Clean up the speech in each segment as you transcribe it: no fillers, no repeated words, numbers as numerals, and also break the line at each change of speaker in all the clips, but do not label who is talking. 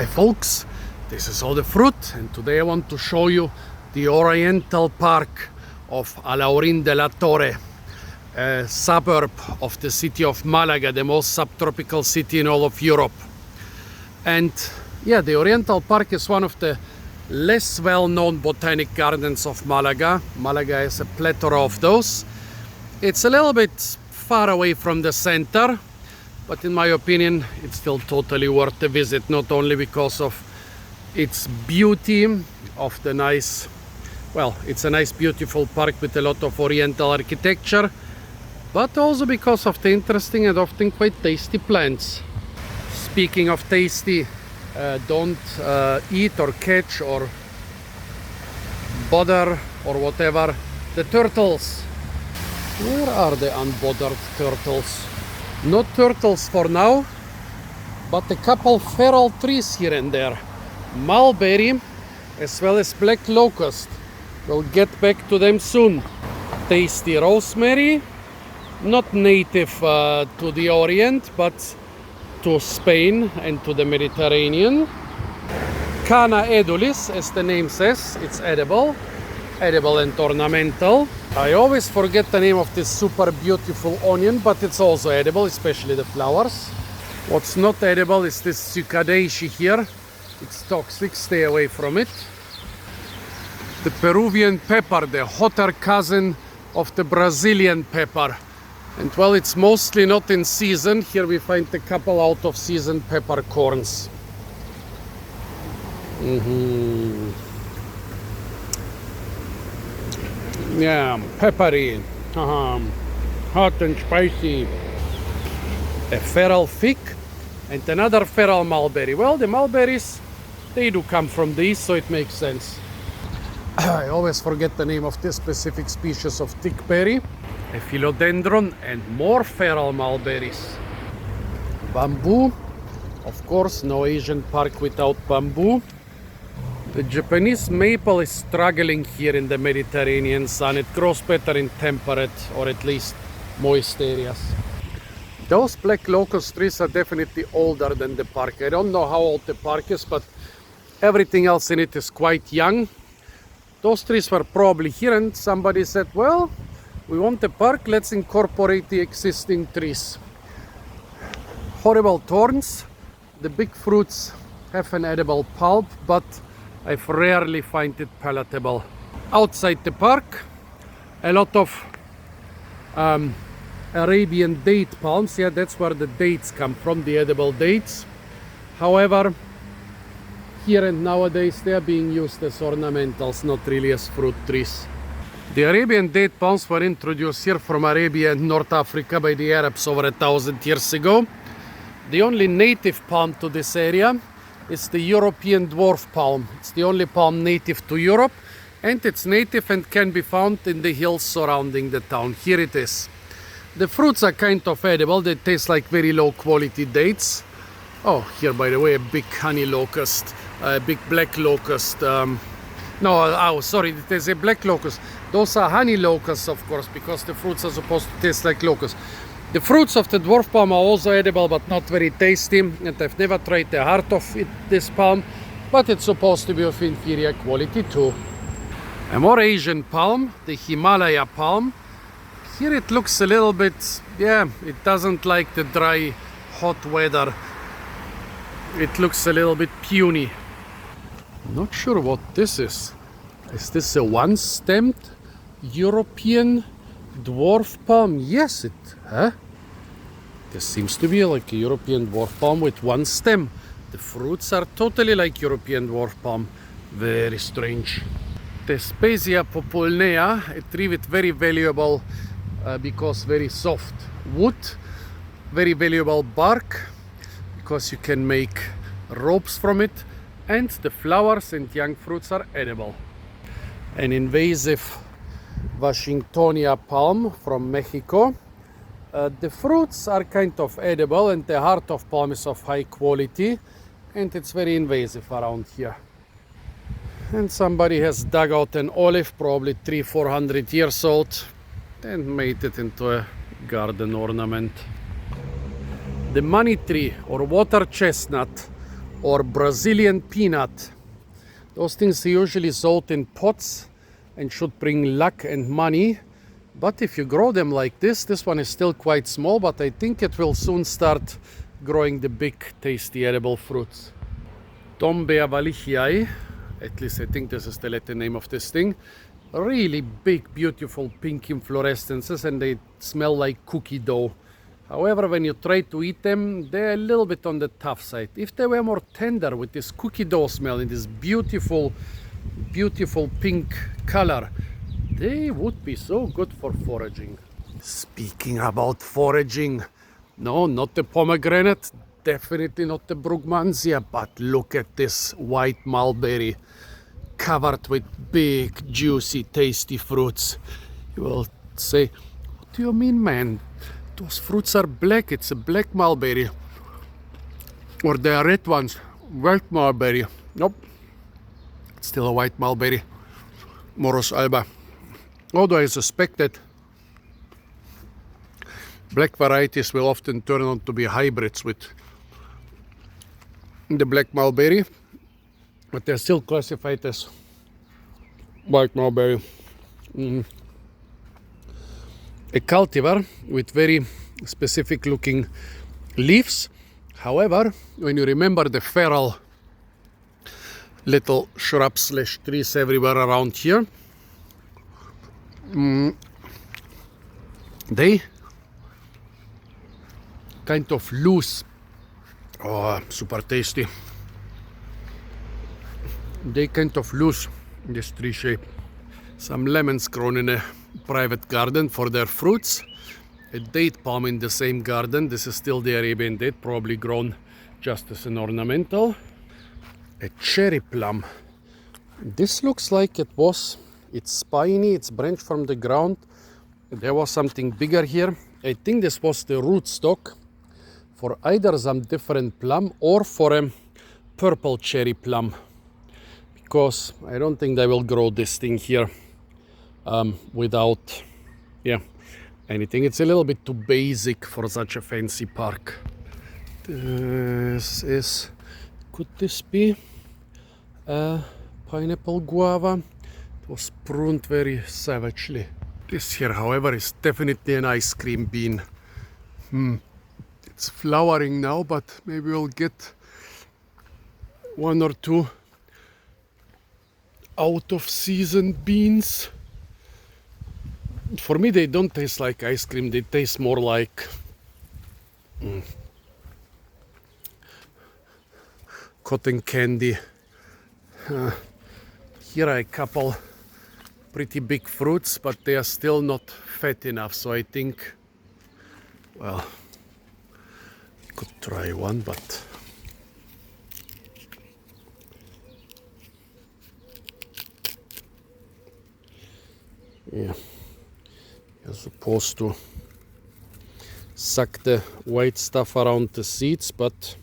Hi folks, this is all the fruit, and today I want to show you the Oriental Park of Alhaurin de la Torre, a suburb of the city of Malaga, the most subtropical city in all of Europe. And yeah, the Oriental Park is one of the less well-known botanic gardens of Malaga. Malaga has a plethora of those. It's a little bit far away from the center, but in my opinion it's still totally worth a visit, not only because of its beauty, of the nice, well, it's a nice beautiful park with a lot of Oriental architecture, but also because of the interesting and often quite tasty plants. Speaking of tasty, don't eat or catch or bother or whatever the turtles. Where are the unbothered turtles? Not turtles for now, but a couple feral trees here and there. Mulberry as well as black locust. We'll get back to them soon. Tasty rosemary, not native to the Orient, but to Spain and to the Mediterranean. Canna edulis, as the name says, it's edible and ornamental. I always forget the name of this super beautiful onion, but it's also edible, especially the flowers. What's not edible is this Sucadeishi here. It's toxic, stay away from it. The Peruvian pepper, the hotter cousin of the Brazilian pepper. And well, it's mostly not in season. Here we find a couple out of season peppercorns. Yeah, peppery, hot and spicy. A feral fig and another feral mulberry. Well, the mulberries, they do come from these, so it makes sense. I always forget the name of this specific species of thickberry. A philodendron and more feral mulberries. Bamboo, of course, no Asian park without bamboo. The Japanese maple is struggling here in the Mediterranean sun. It grows better in temperate or at least moist areas. Those black locust trees are definitely older than the park. I don't know how old the park is, but everything else in it is quite young. Those trees were probably here and somebody said, well, we want a park, let's incorporate the existing trees. Horrible thorns. The big fruits have an edible pulp, but I rarely find it palatable. Outside the park, a lot of Arabian date palms. Yeah, that's where the dates come from, the edible dates. However, here and nowadays they are being used as ornamentals, not really as fruit trees. The Arabian date palms were introduced here from Arabia and North Africa by the Arabs over 1,000 years ago. The only native palm to this area is the European dwarf palm. It's the only palm native to Europe, and it's native and can be found in the hills surrounding the town. Here it is. The fruits are kind of edible. They taste like very low quality dates. Oh, here by the way, a big honey locust, a big black locust. Sorry, there's a black locust. Those are honey locusts, of course, because the fruits are supposed to taste like locusts. The fruits of the dwarf palm are also edible, but not very tasty, and I've never tried the heart of this palm, but it's supposed to be of inferior quality too. A more Asian palm, the Himalaya palm. Here it looks a little bit, yeah, it doesn't like the dry, hot weather. It looks a little bit puny. Not sure what this is. Is this a one-stemmed European dwarf palm? Yes, this seems to be like a European dwarf palm with one stem. The fruits are totally like European dwarf palm. Very strange. The Spesia populnea, a tree with very valuable, because very soft wood, very valuable bark, because you can make ropes from it, and the flowers and young fruits are edible. An invasive Washingtonia palm from Mexico. The fruits are kind of edible and the heart of palm is of high quality, and it's very invasive around here. And somebody has dug out an olive, probably 300-400 years old, and made it into a garden ornament. The money tree or water chestnut or Brazilian peanut. Those things are usually sold in pots and should bring luck and money. But if you grow them like this one is still quite small, but I think it will soon start growing the big, tasty, edible fruits. Tombea valichiae, at least I think this is the Latin name of this thing. Really big, beautiful pink inflorescences, and they smell like cookie dough. However, when you try to eat them, they're a little bit on the tough side. If they were more tender with this cookie dough smell and this beautiful, beautiful pink color, they would be so good for foraging. Speaking about foraging, no, not the pomegranate, definitely not the Brugmansia, but look at this white mulberry covered with big, juicy, tasty fruits. You will say, what do you mean, man? Those fruits are black, it's a black mulberry. Or they are red ones, white mulberry. Nope, it's still a white mulberry. Morus alba. Although I suspect that black varieties will often turn out to be hybrids with the black mulberry, but they're still classified as white mulberry. A cultivar with very specific looking leaves. However, when you remember the feral little shrubs / trees everywhere around here, they kind of lose. Oh, super tasty. They kind of lose this tree shape. Some lemons grown in a private garden for their fruits. A date palm in the same garden. This is still the Arabian date, probably grown just as an ornamental. A cherry plum. This looks like it's spiny, it's branched from the ground. There was something bigger here. I think this was the rootstock for either some different plum or for a purple cherry plum. Because I don't think they will grow this thing here without anything. It's a little bit too basic for such a fancy park. This is, could this be a pineapple guava? It was pruned very savagely. This here, however, is definitely an ice cream bean. It's flowering now, but maybe we'll get one or two out of season beans. For me, they don't taste like ice cream, they taste more like cotton candy. Here are a couple pretty big fruits, but they are still not fat enough, so I think, well, I could try one, but yeah, you're supposed to suck the white stuff around the seeds, but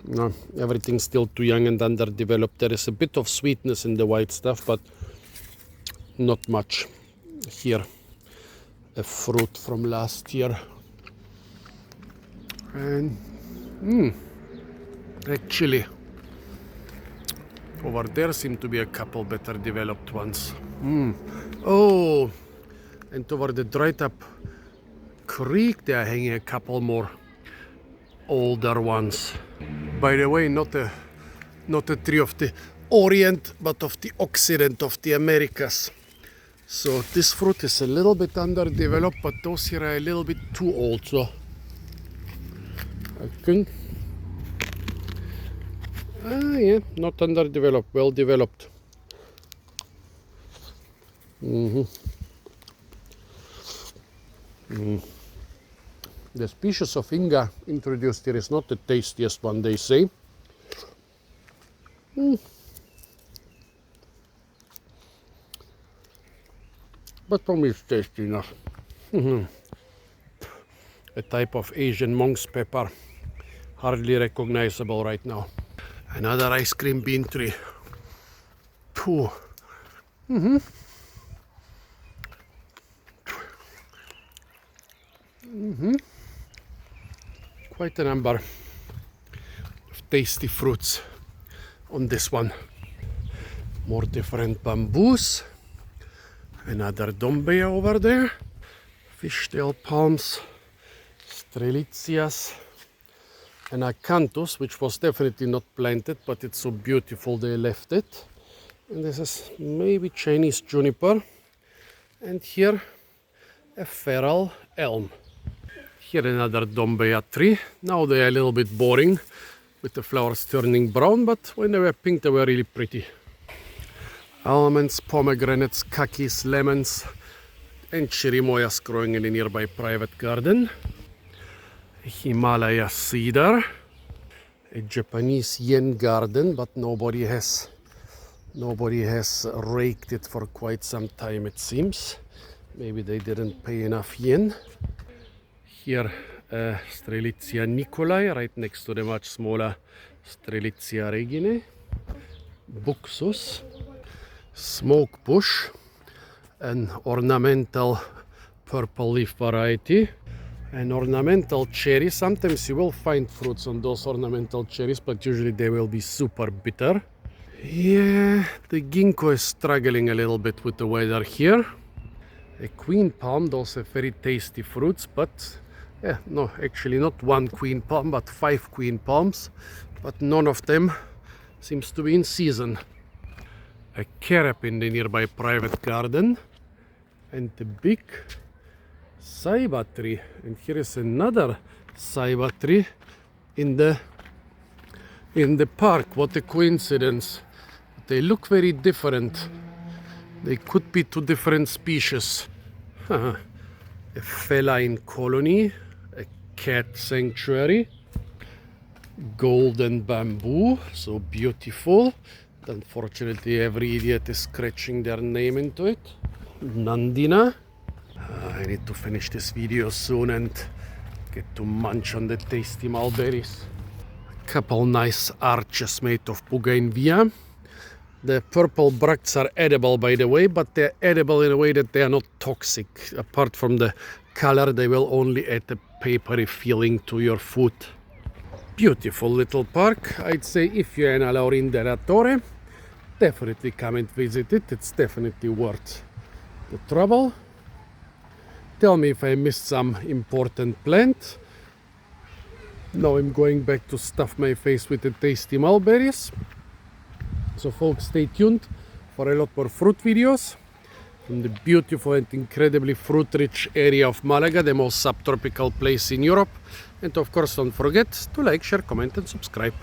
no, everything's still too young and underdeveloped. There is a bit of sweetness in the white stuff, but not much. Here, a fruit from last year. And actually, over there seem to be a couple better developed ones. Oh, and over the dried up creek they are hanging a couple more older ones. By the way, not a tree of the Orient, but of the Occident of the Americas. So this fruit is a little bit underdeveloped, but those here are a little bit too old. So I think, yeah, not underdeveloped, well developed. The species of Inga introduced here is not the tastiest one, they say. But for me it's tasty enough. A type of Asian monk's pepper, hardly recognizable right now. Another ice cream bean tree. quite a number of tasty fruits on this one. More different bamboos. Another dombea over there. Fishtail palms, strelitzias, and acanthus, which was definitely not planted, but it's so beautiful they left it. And this is maybe Chinese juniper. And here a feral elm. Here another dombea tree. Now they are a little bit boring with the flowers turning brown, but when they were pink they were really pretty. Almonds, pomegranates, kakis, lemons, and chirimoyas growing in a nearby private garden. A Himalaya cedar. A Japanese yen garden, but nobody has raked it for quite some time, it seems. Maybe they didn't pay enough yen. Here Strelitzia nicolai, right next to the much smaller Strelitzia reginae. Buxus, smoke bush, an ornamental purple leaf variety. An ornamental cherry. Sometimes you will find fruits on those ornamental cherries, but usually they will be super bitter. Yeah, the ginkgo is struggling a little bit with the weather here. A queen palm, those have very tasty fruits, but yeah, no, actually not one queen palm, but 5 queen palms, but none of them seems to be in season. A carob in the nearby private garden, and the big ceiba tree. And here is another ceiba tree in the park. What a coincidence. They look very different. They could be 2 different species. A feline colony, a cat sanctuary, golden bamboo, so beautiful. Unfortunately, every idiot is scratching their name into it. Nandina. I need to finish this video soon and get to munch on the tasty mulberries. A couple nice arches made of bougainvillea. The purple bracts are edible, by the way, but they're edible in a way that they are not toxic. Apart from the color, they will only add a papery feeling to your food. Beautiful little park. I'd say if you're in Alhaurin della Torre, definitely come and visit it. It's definitely worth the trouble. Tell me if I missed some important plant. Now I'm going back to stuff my face with the tasty mulberries. So folks, stay tuned for a lot more fruit videos from the beautiful and incredibly fruit-rich area of Malaga, the most subtropical place in Europe. And of course, don't forget to like, share, comment and subscribe.